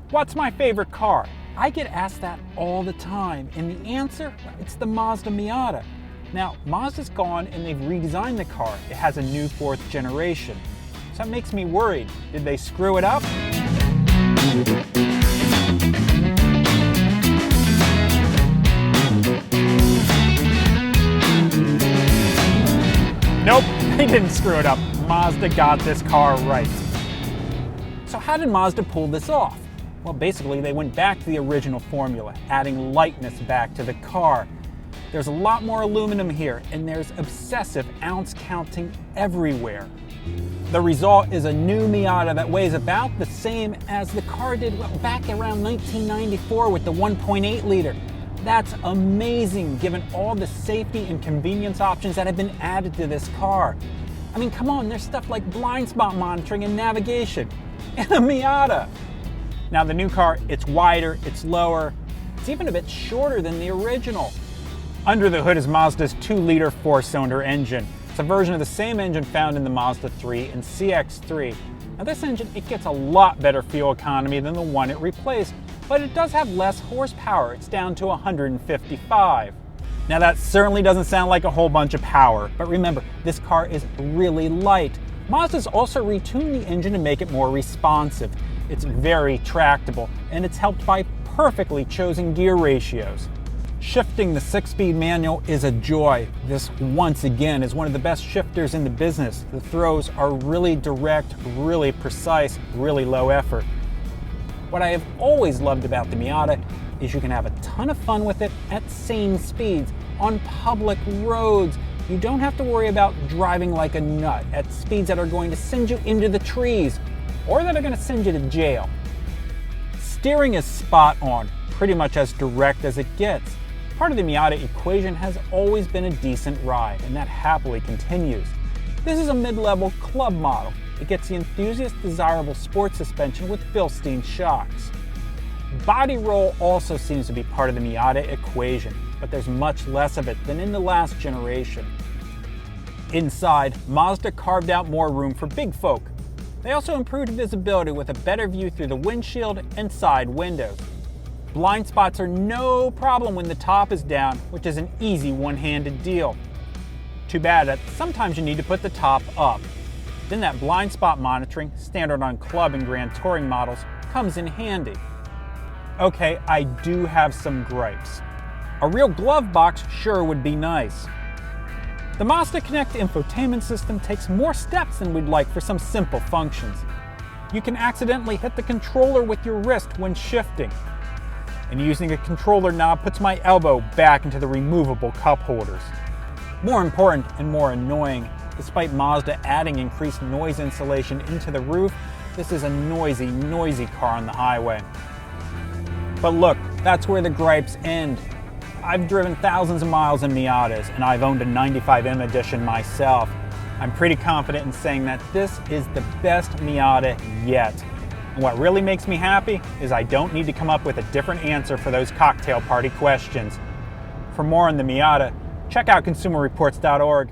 What's my favorite car? I get asked that all the time, and the answer, it's the Mazda Miata. Now, Mazda's gone and they've redesigned the car. It has a new 4th generation. So that makes me worried. Did they screw it up? Nope, they didn't screw it up. Mazda got this car right. So how did Mazda pull this off? Well, basically they went back to the original formula, adding lightness back to the car. There's a lot more aluminum here, and there's obsessive ounce counting everywhere. The result is a new Miata that weighs about the same as the car did back around 1994 with the 1.8 liter. That's amazing given all the safety and convenience options that have been added to this car. I mean, come on, there's stuff like blind spot monitoring and navigation in a Miata. Now the new car, it's wider, it's lower, it's even a bit shorter than the original. Under the hood is Mazda's 2-liter 4-cylinder engine. It's a version of the same engine found in the Mazda 3 and CX-3. Now this engine, it gets a lot better fuel economy than the one it replaced, but it does have less horsepower. It's down to 155. Now that certainly doesn't sound like a whole bunch of power, but remember, this car is really light. Mazda's also retuned the engine to make it more responsive. It's very tractable, and it's helped by perfectly chosen gear ratios. Shifting the 6-speed manual is a joy. This, once again, is one of the best shifters in the business. The throws are really direct, really precise, really low effort. What I have always loved about the Miata is you can have a ton of fun with it at sane speeds, on public roads. You don't have to worry about driving like a nut at speeds that are going to send you into the trees, or that are going to send you to jail. Steering is spot on, pretty much as direct as it gets. Part of the Miata equation has always been a decent ride, and that happily continues. This is a mid-level club model. It gets the enthusiast desirable sport suspension with Bilstein shocks. Body roll also seems to be part of the Miata equation, but there's much less of it than in the last generation. Inside, Mazda carved out more room for big folk. They also improved visibility with a better view through the windshield and side windows. Blind spots are no problem when the top is down, which is an easy one-handed deal. Too bad that sometimes you need to put the top up. Then that blind spot monitoring, standard on club and grand touring models, comes in handy. Okay, I do have some gripes. A real glove box sure would be nice. The Mazda Connect infotainment system takes more steps than we'd like for some simple functions. You can accidentally hit the controller with your wrist when shifting. And using a controller knob puts my elbow back into the removable cup holders. More important and more annoying, despite Mazda adding increased noise insulation into the roof, this is a noisy car on the highway. But look, that's where the gripes end. I've driven thousands of miles in Miatas, and I've owned a 95M edition myself. I'm pretty confident in saying that this is the best Miata yet. And what really makes me happy is I don't need to come up with a different answer for those cocktail party questions. For more on the Miata, check out consumerreports.org.